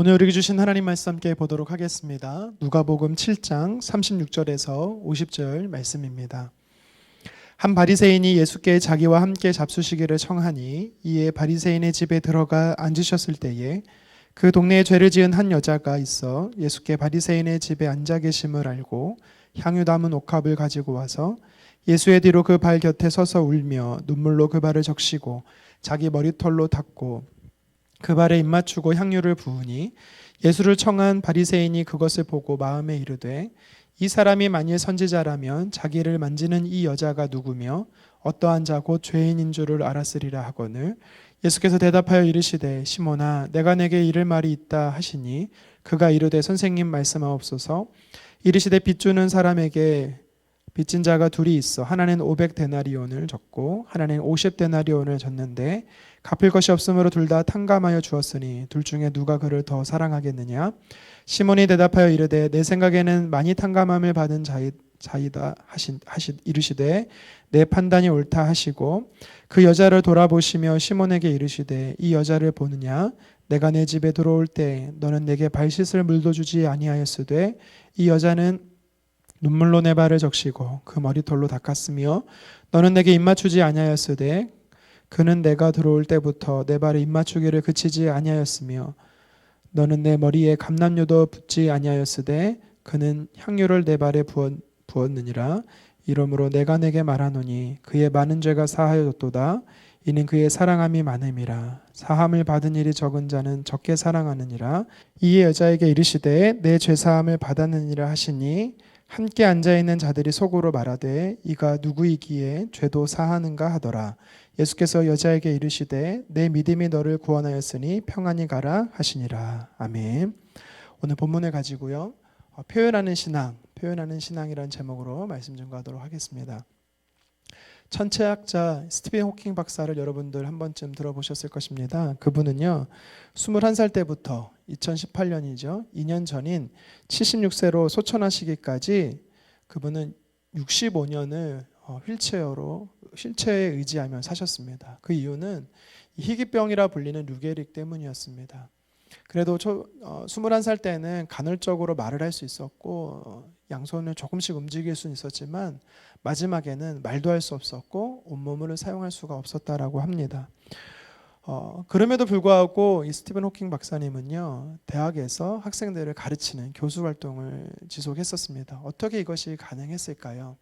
오늘 우리에게 주신 하나님 말씀 함께 보도록 하겠습니다. 누가복음 7장 36절에서 50절 말씀입니다. 한 바리새인이 예수께 자기와 함께 잡수시기를 청하니 이에 바리새인의 집에 들어가 앉으셨을 때에 그 동네에 죄를 지은 한 여자가 있어 예수께 바리새인의 집에 앉아 계심을 알고 향유 담은 옥합을 가지고 와서 예수의 뒤로 그 발 곁에 서서 울며 눈물로 그 발을 적시고 자기 머리털로 닦고 그 발에 입맞추고 향유를 부으니 예수를 청한 바리새인이 그것을 보고 마음에 이르되 이 사람이 만일 선지자라면 자기를 만지는 이 여자가 누구며 어떠한 자 곧 죄인인 줄을 알았으리라 하거늘 예수께서 대답하여 이르시되 시몬아 내가 내게 이를 말이 있다 하시니 그가 이르되 선생님 말씀하옵소서. 이르시되 빚주는 사람에게 빚진 자가 둘이 있어 하나는 500데나리온을 졌고 하나는 50데나리온을 졌는데 갚을 것이 없으므로 둘 다 탕감하여 주었으니 둘 중에 누가 그를 더 사랑하겠느냐. 시몬이 대답하여 이르되 내 생각에는 많이 탕감함을 받은 자이다 이르시되 내 판단이 옳다 하시고 그 여자를 돌아보시며 시몬에게 이르시되 이 여자를 보느냐. 내가 내 집에 들어올 때 너는 내게 발 씻을 물도 주지 아니하였으되 이 여자는 눈물로 내 발을 적시고 그 머리털로 닦았으며 너는 내게 입맞추지 아니하였으되 그는 내가 들어올 때부터 내 발에 입맞추기를 그치지 아니하였으며 너는 내 머리에 감람유도 붓지 아니하였으되 그는 향유를 내 발에 부었느니라. 이러므로 내가 내게 말하노니 그의 많은 죄가 사하여졌도다. 이는 그의 사랑함이 많음이라. 사함을 받은 일이 적은 자는 적게 사랑하느니라. 이에 여자에게 이르시되 내 죄사함을 받았느니라 하시니 함께 앉아있는 자들이 속으로 말하되 이가 누구이기에 죄도 사하는가 하더라. 예수께서 여자에게 이르시되 내 믿음이 너를 구원하였으니 평안히 가라 하시니라. 아멘. 오늘 본문을 가지고요 표현하는 신앙이라는 제목으로 말씀 전가하도록 하겠습니다. 천체학자 스티븐 호킹 박사를 여러분들 한 번쯤 들어보셨을 것입니다. 그분은요 21살 때부터 2018년이죠 2년 전인 76세로 소천하시기까지 그분은 65년을 휠체어에 의지하며 사셨습니다. 그 이유는 희귀병이라 불리는 류게릭 때문이었습니다. 그래도 21살 때는 간헐적으로 말을 할 수 있었고 양손을 조금씩 움직일 수는 있었지만 마지막에는 말도 할 수 없었고 온몸을 사용할 수가 없었다라고 합니다. 그럼에도 불구하고 이 스티븐 호킹 박사님은요 대학에서 학생들을 가르치는 교수 활동을 지속했었습니다. 어떻게 이것이 가능했을까요?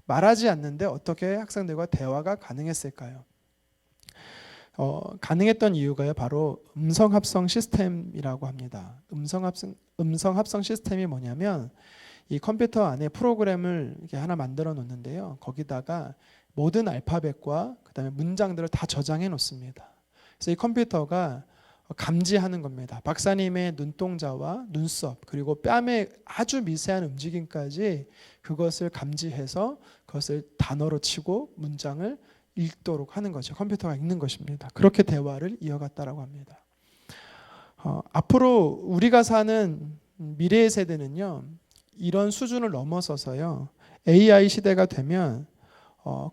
말하지 않는데 어떻게 학생들과 대화가 가능했을까요? 가능했던 이유가요 바로 음성합성 시스템이라고 합니다. 음성합성 시스템이 뭐냐면 이 컴퓨터 안에 프로그램을 이렇게 하나 만들어 놓는데요 거기다가 모든 알파벳과 그다음에 문장들을 다 저장해 놓습니다. 그래서 이 컴퓨터가 감지하는 겁니다. 박사님의 눈동자와 눈썹 그리고 뺨의 아주 미세한 움직임까지 그것을 감지해서 그것을 단어로 치고 문장을 읽도록 하는 거죠. 컴퓨터가 읽는 것입니다. 그렇게 대화를 이어갔다라고 합니다. 앞으로 우리가 사는 미래의 세대는요 이런 수준을 넘어서서요 AI 시대가 되면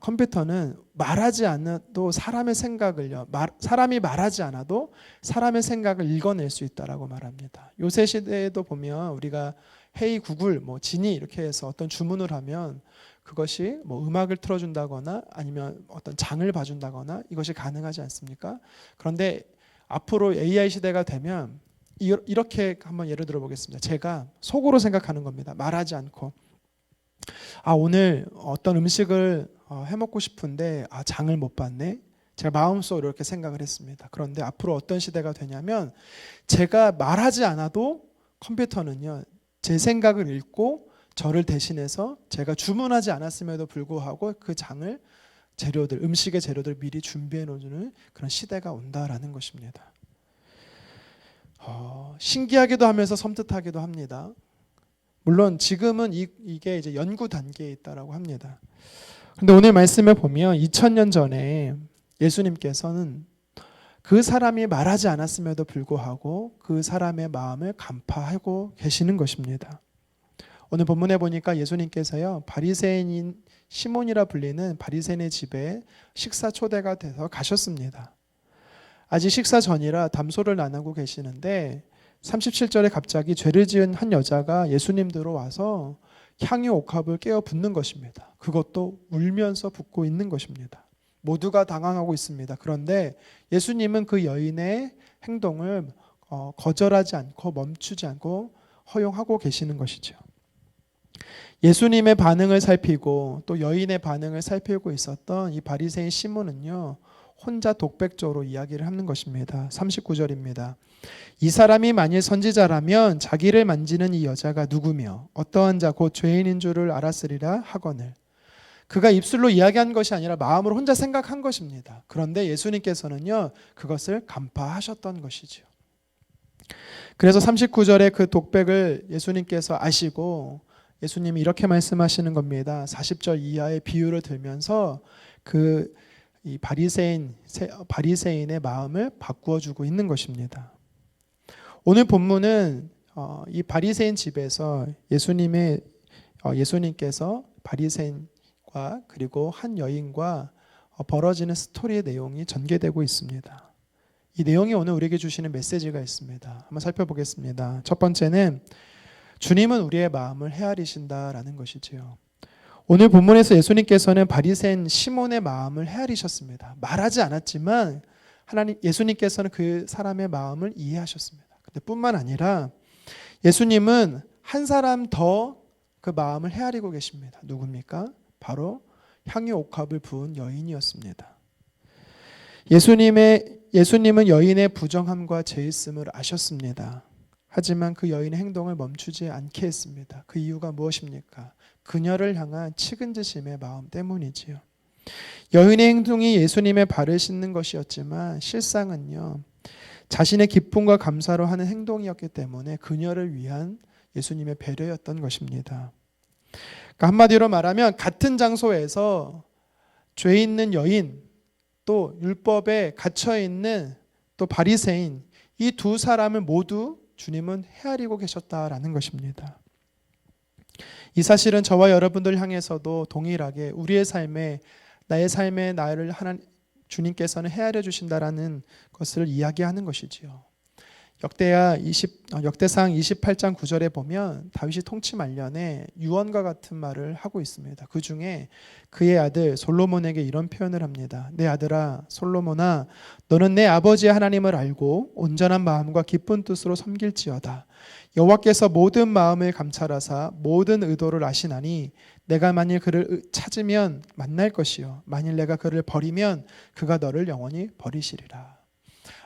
컴퓨터는 말하지 않아도 사람의 생각을요 사람이 말하지 않아도 사람의 생각을 읽어낼 수 있다라고 말합니다. 요새 시대에도 보면 우리가 헤이 구글 지니 이렇게 해서 어떤 주문을 하면 그것이 음악을 틀어준다거나 아니면 어떤 장을 봐준다거나 이것이 가능하지 않습니까? 그런데 앞으로 AI 시대가 되면 이렇게 한번 예를 들어 보겠습니다. 제가 속으로 생각하는 겁니다. 말하지 않고 오늘 어떤 음식을 해먹고 싶은데 장을 못 봤네. 제가 마음속으로 이렇게 생각을 했습니다. 그런데 앞으로 어떤 시대가 되냐면 제가 말하지 않아도 컴퓨터는요 제 생각을 읽고 저를 대신해서 제가 주문하지 않았음에도 불구하고 그 장을 음식의 재료들 미리 준비해 놓는 그런 시대가 온다라는 것입니다. 신기하기도 하면서 섬뜩하기도 합니다. 물론 지금은 이게 이제 연구 단계에 있다라고 합니다. 그런데 오늘 말씀을 보면 2000년 전에 예수님께서는 그 사람이 말하지 않았음에도 불구하고 그 사람의 마음을 간파하고 계시는 것입니다. 오늘 본문에 보니까 예수님께서요 바리새인인 시몬이라 불리는 바리새인의 집에 식사 초대가 돼서 가셨습니다. 아직 식사 전이라 담소를 나누고 계시는데 37절에 갑자기 죄를 지은 한 여자가 예수님들로 와서 향유 옥합을 깨어 붓는 것입니다. 그것도 울면서 붓고 있는 것입니다. 모두가 당황하고 있습니다. 그런데 예수님은 그 여인의 행동을 거절하지 않고 멈추지 않고 허용하고 계시는 것이죠. 예수님의 반응을 살피고 또 여인의 반응을 살피고 있었던 이 바리새인 시몬은요, 혼자 독백적으로 이야기를 하는 것입니다. 39절입니다. 이 사람이 만일 선지자라면 자기를 만지는 이 여자가 누구며 어떠한 자 곧 죄인인 줄을 알았으리라 하거늘. 그가 입술로 이야기한 것이 아니라 마음으로 혼자 생각한 것입니다. 그런데 예수님께서는요, 그것을 간파하셨던 것이죠. 그래서 39절의 그 독백을 예수님께서 아시고 예수님이 이렇게 말씀하시는 겁니다. 40절 이하의 비유를 들면서 이 바리새인의 마음을 바꾸어 주고 있는 것입니다. 오늘 본문은 이 바리새인 집에서 예수님께서 바리새인과 그리고 한 여인과 벌어지는 스토리의 내용이 전개되고 있습니다. 이 내용이 오늘 우리에게 주시는 메시지가 있습니다. 한번 살펴보겠습니다. 첫 번째는 주님은 우리의 마음을 헤아리신다라는 것이지요. 오늘 본문에서 예수님께서는 바리새인 시몬의 마음을 헤아리셨습니다. 말하지 않았지만 예수님께서는 그 사람의 마음을 이해하셨습니다. 근데 뿐만 아니라 예수님은 한 사람 더 그 마음을 헤아리고 계십니다. 누굽니까? 바로 향유 옥합을 부은 여인이었습니다. 예수님은 여인의 부정함과 죄있음을 아셨습니다. 하지만 그 여인의 행동을 멈추지 않게 했습니다. 그 이유가 무엇입니까? 그녀를 향한 측은지심의 마음 때문이지요. 여인의 행동이 예수님의 발을 씻는 것이었지만 실상은요, 자신의 기쁨과 감사로 하는 행동이었기 때문에 그녀를 위한 예수님의 배려였던 것입니다. 그러니까 한마디로 말하면 같은 장소에서 죄 있는 여인, 또 율법에 갇혀 있는 또 바리새인, 이 두 사람을 모두 주님은 헤아리고 계셨다라는 것입니다. 이 사실은 저와 여러분들 향해서도 동일하게 나의 삶에 나를 주님께서는 헤아려 주신다라는 것을 이야기하는 것이지요. 역대상 28장 9절에 보면 다윗이 통치 말년에 유언과 같은 말을 하고 있습니다. 그 중에 그의 아들 솔로몬에게 이런 표현을 합니다. 내 아들아 솔로몬아, 너는 내 아버지의 하나님을 알고 온전한 마음과 기쁜 뜻으로 섬길지어다. 여호와께서 모든 마음을 감찰하사 모든 의도를 아시나니 내가 만일 그를 찾으면 만날 것이요 만일 내가 그를 버리면 그가 너를 영원히 버리시리라.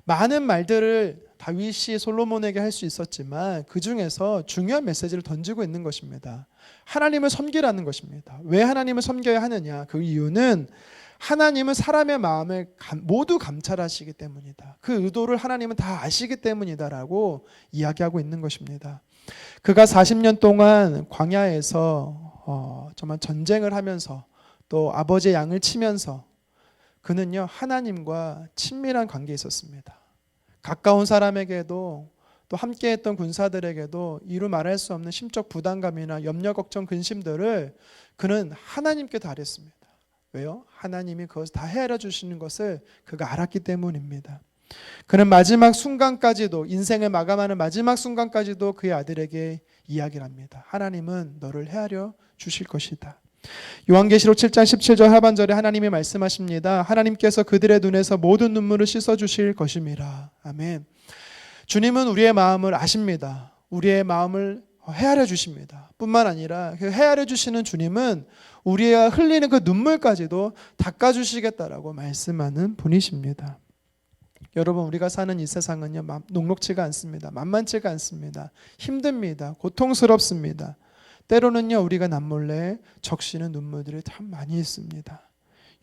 많은 말들을 다윗이 솔로몬에게 할 수 있었지만 그 중에서 중요한 메시지를 던지고 있는 것입니다. 하나님을 섬기라는 것입니다. 왜 하나님을 섬겨야 하느냐? 그 이유는 하나님은 사람의 마음을 모두 감찰하시기 때문이다. 그 의도를 하나님은 다 아시기 때문이다라고 이야기하고 있는 것입니다. 그가 40년 동안 광야에서 정말 전쟁을 하면서 또 아버지의 양을 치면서 그는요 하나님과 친밀한 관계에 있었습니다. 가까운 사람에게도 또 함께했던 군사들에게도 이루 말할 수 없는 심적 부담감이나 염려, 걱정, 근심들을 그는 하나님께 달했습니다. 왜요? 하나님이 그것을 다 헤아려 주시는 것을 그가 알았기 때문입니다. 그는 마지막 순간까지도, 인생을 마감하는 마지막 순간까지도 그의 아들에게 이야기를 합니다. 하나님은 너를 헤아려 주실 것이다. 요한계시록 7장 17절 하반절에 하나님이 말씀하십니다. 하나님께서 그들의 눈에서 모든 눈물을 씻어주실 것임이라. 아멘. 주님은 우리의 마음을 아십니다. 우리의 마음을 헤아려 주십니다. 뿐만 아니라 그 헤아려 주시는 주님은 우리가 흘리는 그 눈물까지도 닦아주시겠다라고 말씀하는 분이십니다. 여러분, 우리가 사는 이 세상은요 녹록지가 않습니다. 만만치가 않습니다. 힘듭니다. 고통스럽습니다. 때로는요 우리가 남몰래 적시는 눈물들이 참 많이 있습니다.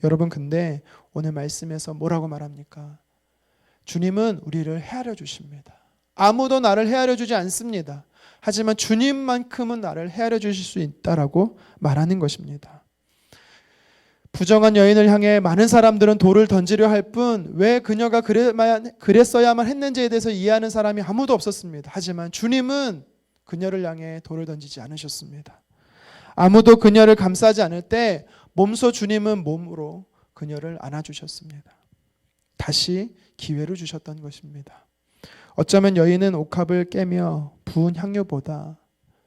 여러분, 근데 오늘 말씀에서 뭐라고 말합니까? 주님은 우리를 헤아려 주십니다. 아무도 나를 헤아려 주지 않습니다. 하지만 주님만큼은 나를 헤아려 주실 수 있다라고 말하는 것입니다. 부정한 여인을 향해 많은 사람들은 돌을 던지려 할 뿐 왜 그녀가 그랬어야만 했는지에 대해서 이해하는 사람이 아무도 없었습니다. 하지만 주님은 그녀를 향해 돌을 던지지 않으셨습니다. 아무도 그녀를 감싸지 않을 때 몸소 주님은 몸으로 그녀를 안아주셨습니다. 다시 기회를 주셨던 것입니다. 어쩌면 여인은 옥합을 깨며 부은 향유보다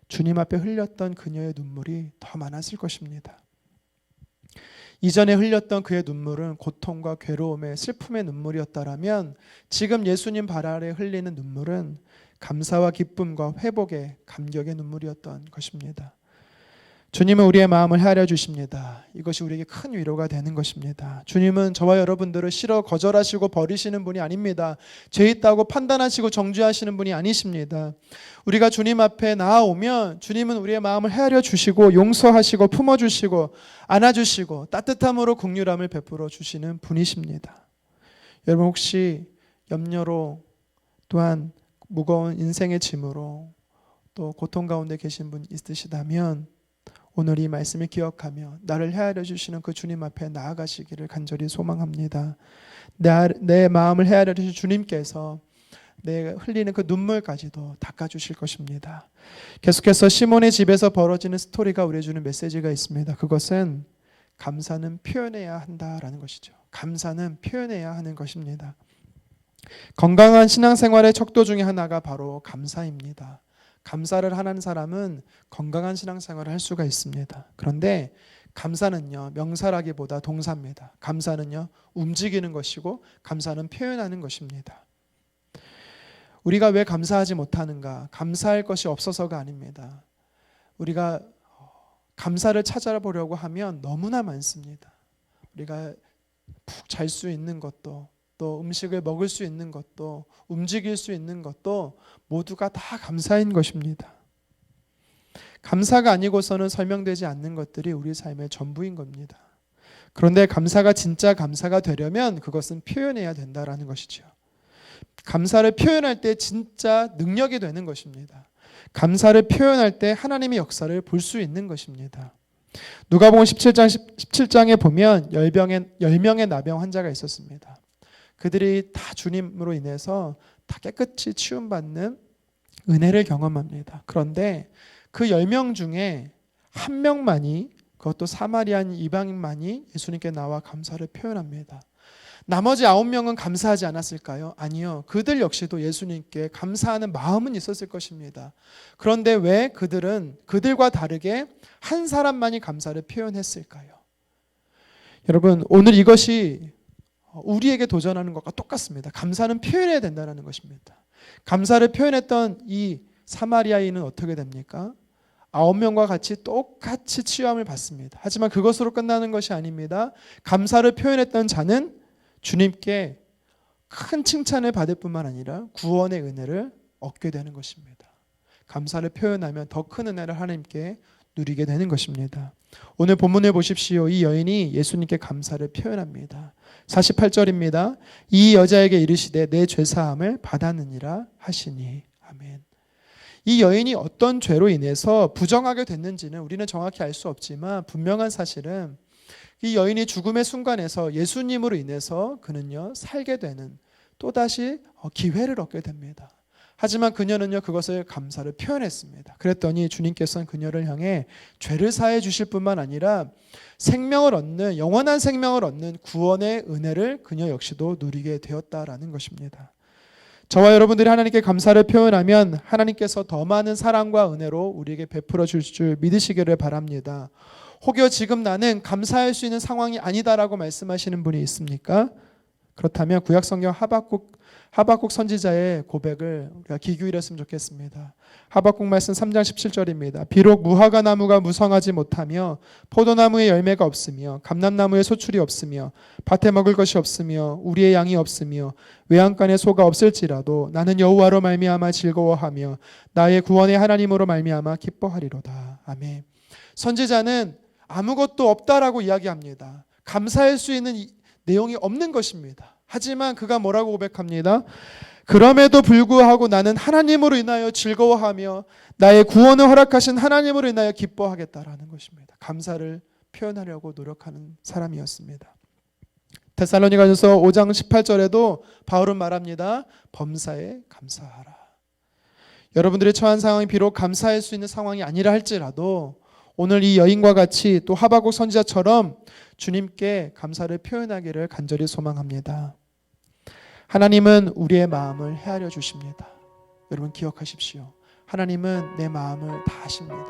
주님 앞에 흘렸던 그녀의 눈물이 더 많았을 것입니다. 이전에 흘렸던 그의 눈물은 고통과 괴로움의 슬픔의 눈물이었다라면 지금 예수님 발 아래 흘리는 눈물은 감사와 기쁨과 회복의 감격의 눈물이었던 것입니다. 주님은 우리의 마음을 헤아려 주십니다. 이것이 우리에게 큰 위로가 되는 것입니다. 주님은 저와 여러분들을 싫어 거절하시고 버리시는 분이 아닙니다. 죄 있다고 판단하시고 정죄하시는 분이 아니십니다. 우리가 주님 앞에 나아오면 주님은 우리의 마음을 헤아려 주시고 용서하시고 품어주시고 안아주시고 따뜻함으로 긍휼함을 베풀어 주시는 분이십니다. 여러분 혹시 염려로 또한 무거운 인생의 짐으로 또 고통 가운데 계신 분 있으시다면 오늘 이 말씀을 기억하며 나를 헤아려 주시는 그 주님 앞에 나아가시기를 간절히 소망합니다. 내 마음을 헤아려 주신 주님께서 내 흘리는 그 눈물까지도 닦아주실 것입니다. 계속해서 시몬의 집에서 벌어지는 스토리가 우리에게 주는 메시지가 있습니다. 그것은 감사는 표현해야 한다라는 것이죠. 감사는 표현해야 하는 것입니다. 건강한 신앙생활의 척도 중에 하나가 바로 감사입니다. 감사를 하는 사람은 건강한 신앙생활을 할 수가 있습니다. 그런데 감사는요, 명사라기보다 동사입니다. 감사는요, 움직이는 것이고 감사는 표현하는 것입니다. 우리가 왜 감사하지 못하는가? 감사할 것이 없어서가 아닙니다. 우리가 감사를 찾아보려고 하면 너무나 많습니다. 우리가 푹 잘 수 있는 것도, 또 음식을 먹을 수 있는 것도, 움직일 수 있는 것도 모두가 다 감사인 것입니다. 감사가 아니고서는 설명되지 않는 것들이 우리 삶의 전부인 겁니다. 그런데 감사가 진짜 감사가 되려면 그것은 표현해야 된다라는 것이죠. 감사를 표현할 때 진짜 능력이 되는 것입니다. 감사를 표현할 때 하나님의 역사를 볼 수 있는 것입니다. 누가복음 17장에 보면 10명의 나병 환자가 있었습니다. 그들이 다 주님으로 인해서 다 깨끗이 치유받는 은혜를 경험합니다. 그런데 그 10명 중에 한 명만이, 그것도 사마리아인 이방인만이 예수님께 나와 감사를 표현합니다. 나머지 9명은 감사하지 않았을까요? 아니요. 그들 역시도 예수님께 감사하는 마음은 있었을 것입니다. 그런데 왜 그들과 다르게 한 사람만이 감사를 표현했을까요? 여러분, 오늘 이것이 우리에게 도전하는 것과 똑같습니다. 감사는 표현해야 된다는 것입니다. 감사를 표현했던 이 사마리아인은 어떻게 됩니까? 9명과 같이 똑같이 치유함을 받습니다. 하지만 그것으로 끝나는 것이 아닙니다. 감사를 표현했던 자는 주님께 큰 칭찬을 받을 뿐만 아니라 구원의 은혜를 얻게 되는 것입니다. 감사를 표현하면 더 큰 은혜를 하나님께 누리게 되는 것입니다. 오늘 본문을 보십시오. 이 여인이 예수님께 감사를 표현합니다. 48절입니다. 이 여자에게 이르시되 내 죄사함을 받았느니라 하시니. 아멘. 이 여인이 어떤 죄로 인해서 부정하게 됐는지는 우리는 정확히 알 수 없지만 분명한 사실은 이 여인이 죽음의 순간에서 예수님으로 인해서 그는요 살게 되는 또다시 기회를 얻게 됩니다. 하지만 그녀는요 그것을 감사를 표현했습니다. 그랬더니 주님께서는 그녀를 향해 죄를 사해 주실 뿐만 아니라 생명을 얻는, 영원한 생명을 얻는 구원의 은혜를 그녀 역시도 누리게 되었다라는 것입니다. 저와 여러분들이 하나님께 감사를 표현하면 하나님께서 더 많은 사랑과 은혜로 우리에게 베풀어 줄 줄 믿으시기를 바랍니다. 혹여 지금 나는 감사할 수 있는 상황이 아니다라고 말씀하시는 분이 있습니까? 그렇다면 구약성경 하박국 선지자의 고백을 우리가 귀 기울였으면 좋겠습니다. 하박국 말씀 3장 17절입니다. 비록 무화과 나무가 무성하지 못하며 포도나무에 열매가 없으며 감람나무에 소출이 없으며 밭에 먹을 것이 없으며 우리의 양이 없으며 외양간에 소가 없을지라도 나는 여호와로 말미암아 즐거워하며 나의 구원의 하나님으로 말미암아 기뻐하리로다. 아멘. 선지자는 아무것도 없다라고 이야기합니다. 감사할 수 있는 내용이 없는 것입니다. 하지만 그가 뭐라고 고백합니다. 그럼에도 불구하고 나는 하나님으로 인하여 즐거워하며 나의 구원을 허락하신 하나님으로 인하여 기뻐하겠다라는 것입니다. 감사를 표현하려고 노력하는 사람이었습니다. 데살로니가전서 5장 18절에도 바울은 말합니다. 범사에 감사하라. 여러분들이 처한 상황이 비록 감사할 수 있는 상황이 아니라 할지라도 오늘 이 여인과 같이 또 하박국 선지자처럼 주님께 감사를 표현하기를 간절히 소망합니다. 하나님은 우리의 마음을 헤아려 주십니다. 여러분 기억하십시오. 하나님은 내 마음을 다 아십니다.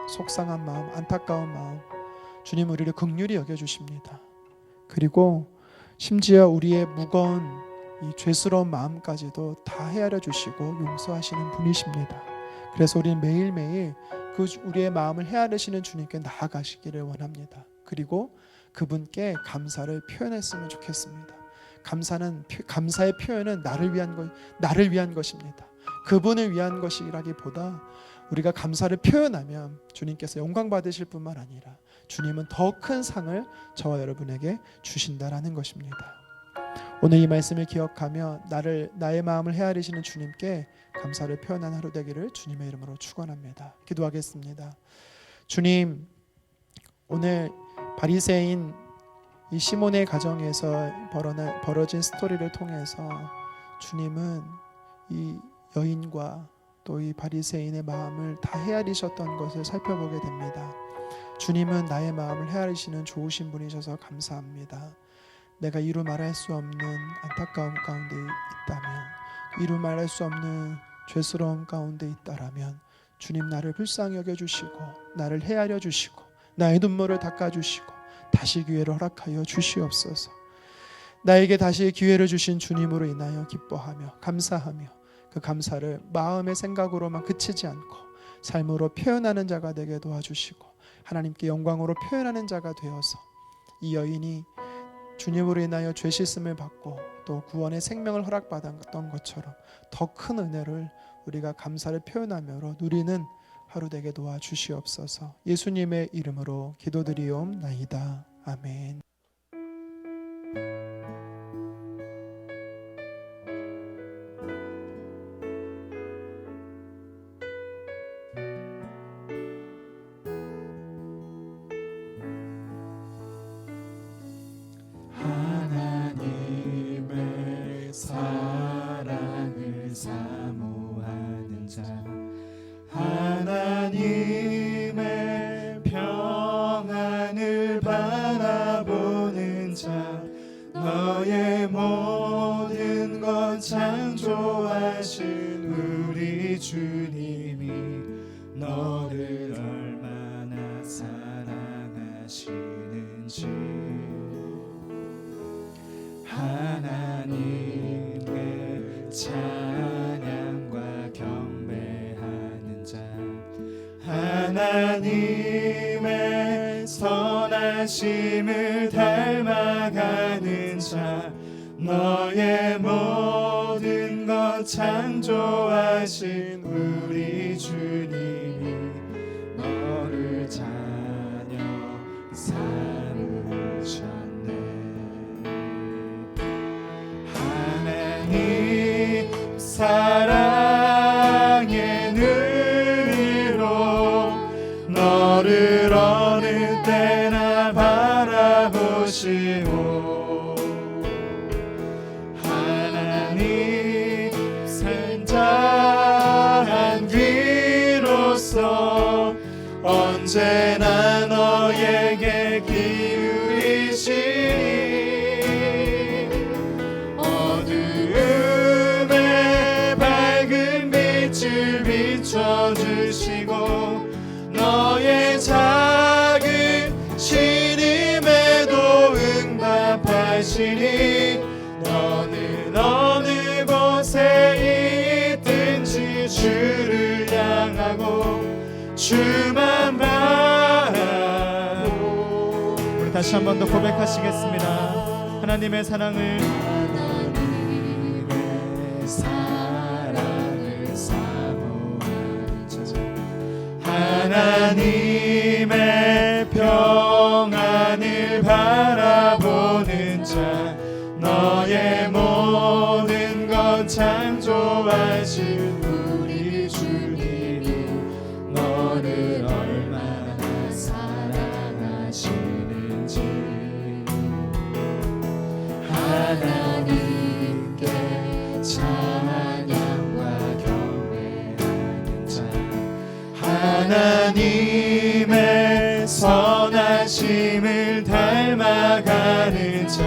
속상한 마음, 안타까운 마음, 주님 우리를 긍휼히 여겨주십니다. 그리고 심지어 우리의 무거운 이 죄스러운 마음까지도 다 헤아려 주시고 용서하시는 분이십니다. 그래서 우리는 매일매일 그 우리의 마음을 헤아리시는 주님께 나아가시기를 원합니다. 그리고 그분께 감사를 표현했으면 좋겠습니다. 감사의 표현은 나를 위한 것입니다. 그분을 위한 것이라기보다 우리가 감사를 표현하면 주님께서 영광 받으실 뿐만 아니라 주님은 더 큰 상을 저와 여러분에게 주신다라는 것입니다. 오늘 이 말씀을 기억하며 나의 마음을 헤아리시는 주님께 감사를 표현한 하루 되기를 주님의 이름으로 축원합니다. 기도하겠습니다. 주님, 오늘 바리새인 이 시몬의 가정에서 벌어진 스토리를 통해서 주님은 이 여인과 또 이 바리새인의 마음을 다 헤아리셨던 것을 살펴보게 됩니다. 주님은 나의 마음을 헤아리시는 좋으신 분이셔서 감사합니다. 내가 이루 말할 수 없는 안타까움 가운데 있다면, 이루 말할 수 없는 죄스러움 가운데 있다라면 주님 나를 불쌍히 여겨주시고 나를 헤아려 주시고 나의 눈물을 닦아주시고 다시 기회를 허락하여 주시옵소서. 나에게 다시 기회를 주신 주님으로 인하여 기뻐하며 감사하며 그 감사를 마음의 생각으로만 그치지 않고 삶으로 표현하는 자가 되게 도와주시고 하나님께 영광으로 표현하는 자가 되어서 이 여인이 주님으로 인하여 죄 씻음을 받고 또 구원의 생명을 허락받았던 것처럼 더 큰 은혜를 우리가 감사를 표현하며 누리는 하루 되게 도와주시옵소서. 예수님의 이름으로 기도드리옵나이다. 아멘. 하나님의 사랑을 사모하는 자, 하나님의 평안을 바라보는 자, 너의 모든 것 창조하신 우리 주님이 너를 얼마나 사랑하시는지, 하나님께 찬양과 경배하는 자, 하나님의 선하심을 닮아가는 자, 너의 모든 것 창조하신 우리 주님이 너를 자녀 삼으셨네. 하나님 사랑의 눈으로 너를 어느 때나 바라보시오. 하나님 산자한 귀로서 언제나 너에게 기울이시니 어두움에 밝은 빛을 비춰주시고 너의 작은 신임에도 응답하시니 너는 어느 곳에 있든지 주를 향하고 주만 바라보. 우리 다시 한 번 더 고백하시겠습니다. 하나님의 사랑을 사모하는 자, 하나님의 평안을 바라보는 자, 너의 모든 것 창조하신 우리 주님이 너를 얼마나 사랑하시는지, 하나님께 찬양과 경배하는 자, 하나님의 선하심을 닮아가는 자,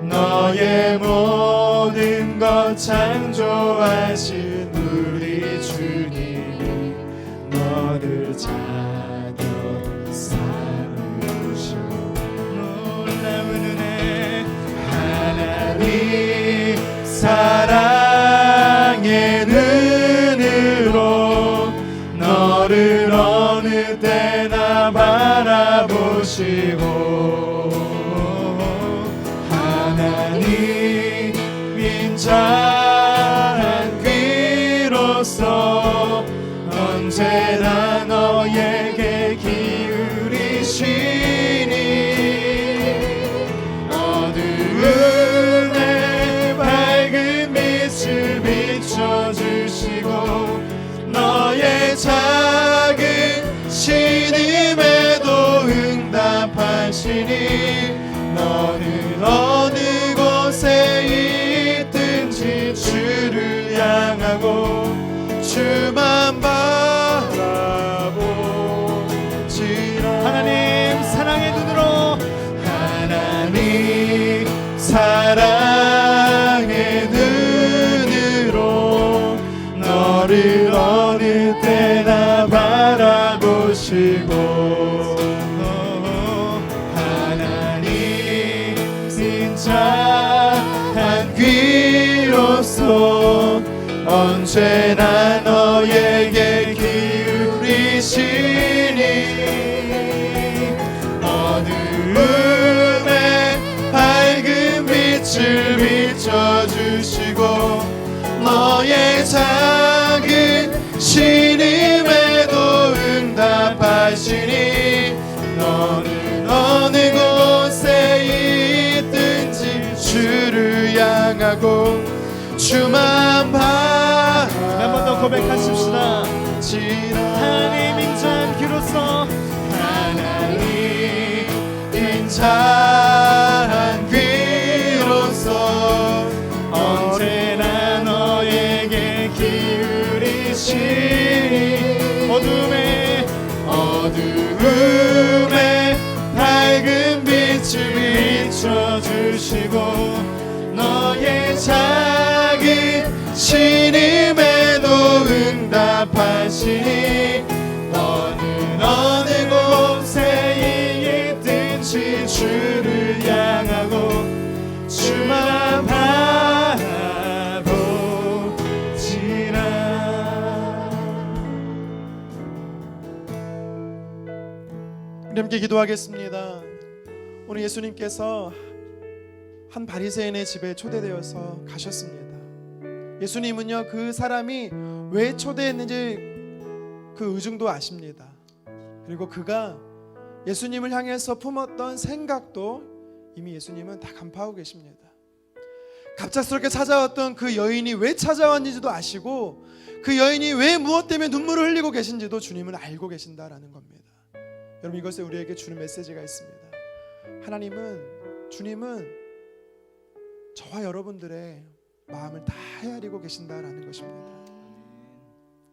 너의 모든 것 창조하신 우리 주님이 너를 자녀 삼으셔. 놀라운 은혜 하나님 사랑의 눈으로 너를 어느 때나 바라보시고 하나님 인자한 귀로서 언제나 너에게 기울이시니 어두움에 밝은 빛을 비춰주시고 너의 작은 신음에도 응답하시니 너는 어느 곳에 있든지 주를 향하고 주만 바라보지라. 하나님 사랑의 눈으로 하나님 사랑의 눈으로 너를 어느 때나 바라보시고 하나님 인자한 귀로서 언제나 너에게 기울이시니 어두움에 밝은 빛을 비춰주시고 너의 작은 신음에도 응답하시니 너는 어느 곳에 있든지 주를 향하고 주만 한 번 더 고백하십시다. 하나님 인자한 귀로서 하나님 인자한 귀로서 언제나 너에게 기울이시니 어두움에 밝은 빛을 비춰주시고 너의 작은 신음에도 응답하시니 너는 어느 곳에 있든지 주를 향하고 주만 바라보지라. 우리 함께 기도하겠습니다. 오늘 예수님께서 한 바리새인의 집에 초대되어서 가셨습니다. 예수님은요 그 사람이 왜 초대했는지 그 의중도 아십니다. 그리고 그가 예수님을 향해서 품었던 생각도 이미 예수님은 다 간파하고 계십니다. 갑작스럽게 찾아왔던 그 여인이 왜 찾아왔는지도 아시고 그 여인이 왜 무엇 때문에 눈물을 흘리고 계신지도 주님은 알고 계신다라는 겁니다. 여러분 이것에 우리에게 주는 메시지가 있습니다. 주님은 저와 여러분들의 마음을 다 헤아리고 계신다라는 것입니다.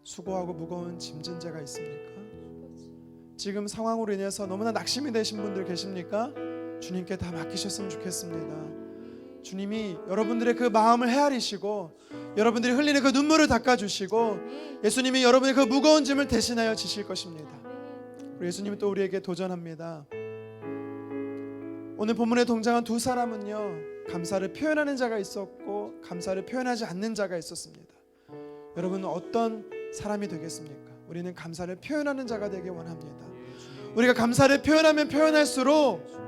수고하고 무거운 짐진 자가 있습니까? 지금 상황으로 인해서 너무나 낙심이 되신 분들 계십니까? 주님께 다 맡기셨으면 좋겠습니다. 주님이 여러분들의 그 마음을 헤아리시고 여러분들이 흘리는 그 눈물을 닦아주시고 예수님이 여러분의 그 무거운 짐을 대신하여 지실 것입니다. 그리고 예수님은 또 우리에게 도전합니다. 오늘 본문에 동장한 두 사람은요 감사를 표현하는 자가 있었고 감사를 표현하지 않는 자가 있었습니다. 여러분은 어떤 사람이 되겠습니까? 우리는 감사를 표현하는 자가 되길 원합니다. 우리가 감사를 표현하면 표현할수록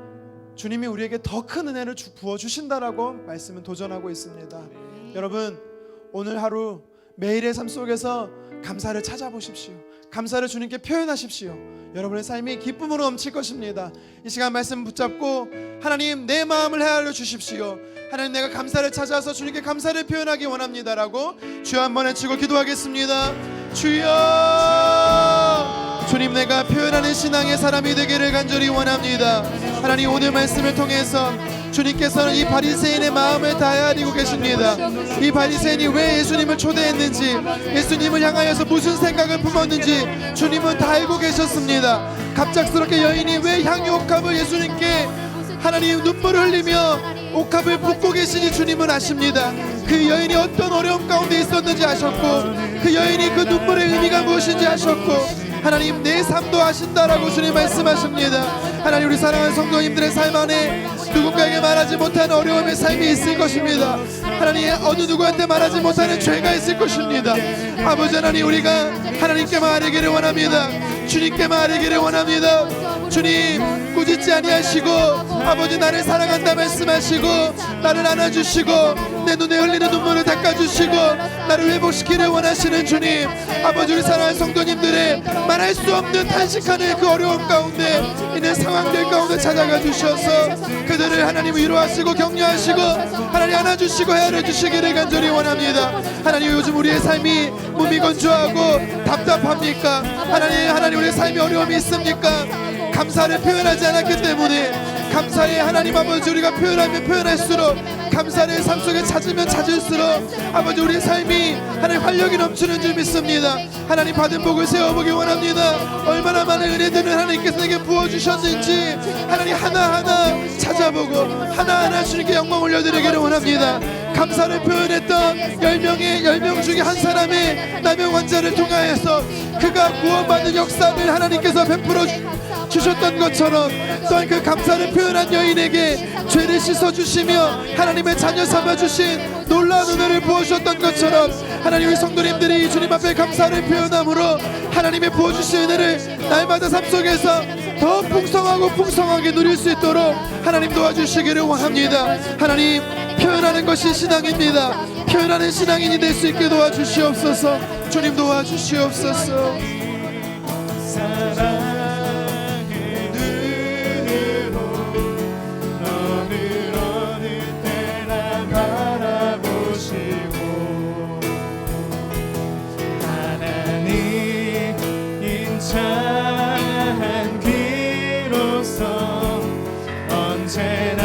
주님이 우리에게 더 큰 은혜를 부어주신다라고 말씀은 도전하고 있습니다. 여러분 오늘 하루 매일의 삶 속에서 감사를 찾아보십시오. 감사를 주님께 표현하십시오. 여러분의 삶이 기쁨으로 넘칠 것입니다. 이 시간 말씀 붙잡고 하나님 내 마음을 헤아려 주십시오. 하나님 내가 감사를 찾아서 주님께 감사를 표현하기 원합니다라고 주여 한번 외치고 기도하겠습니다. 주여 주님 내가 표현하는 신앙의 사람이 되기를 간절히 원합니다. 하나님 오늘 말씀을 통해서 주님께서는 이 바리새인의 마음을 다 헤아리고 계십니다. 이 바리새인이 왜 예수님을 초대했는지 예수님을 향하여서 무슨 생각을 품었는지 주님은 다 알고 계셨습니다. 갑작스럽게 여인이 왜 향유옥합을 예수님께 하나님 눈물을 흘리며 옥합을 붓고 계시니 주님은 아십니다. 그 여인이 어떤 어려움 가운데 있었는지 아셨고 그 여인이 그 눈물의 의미가 무엇인지 아셨고 하나님 내 삶도 아신다라고 주님 말씀하십니다. 하나님 우리 사랑하는 성도님들의 삶 안에 누군가에게 말하지 못하는 어려움의 삶이 있을 것입니다. 하나님 어느 누구한테 말하지 못하는 죄가 있을 것입니다. 아버지 하나님 우리가 하나님께 말하기를 원합니다. 주님께 말하기를 원합니다. 주님 꾸짖지 아니하시고 아버지 나를 사랑한다 말씀하시고 나를 안아주시고 내 눈에 흘리는 눈물을 닦아주시고 나를 회복시키를 원하시는 주님, 아버지 우리 사랑하는 성도님들의 말할 수 없는 탄식하는 그 어려움 가운데 있는 상황들 가운데 찾아가 주셔서 그들을 하나님 위로하시고 격려하시고 하나님 안아주시고 헤아려주시기를 간절히 원합니다. 하나님 요즘 우리의 삶이 무미건조하고 답답합니까? 하나님 우리의 삶이 어려움이 있습니까? 감사를 표현하지 않았기 때문에 감사의 하나님 아버지 우리가 표현하면 표현할수록 감사를 삶 속에 찾으면 찾을수록 아버지 우리의 삶이 하나님 활력이 넘치는 줄 믿습니다. 하나님 받은 복을 세워보기 원합니다. 얼마나 많은 은혜들을 하나님께서 내게 부어주셨는지 하나님 하나하나 찾아보고 하나하나 주님께 영광 올려드리기를 원합니다. 감사를 표현했던 10명 중에 한 사람의 남의 환자를 통하여서 그가 구원받는 역사를 하나님께서 베풀어 주셨던 것처럼 또한 그 감사를 표현한 여인에게 죄를 씻어주시며 하나님의 자녀 삼아주신 놀라운 은혜를 부어주셨던 것처럼 하나님 우리 성도님들이 주님 앞에 감사를 표현함으로 하나님의 부어주신 은혜를 날마다 삶 속에서 더 풍성하고 풍성하게 누릴 수 있도록 하나님 도와주시기를 원합니다. 하나님 표현하는 것이 신앙입니다. 표현하는 신앙인이 될 수 있게 도와주시옵소서. 주님 도와주시옵소서. 인자한 귀로서 언제나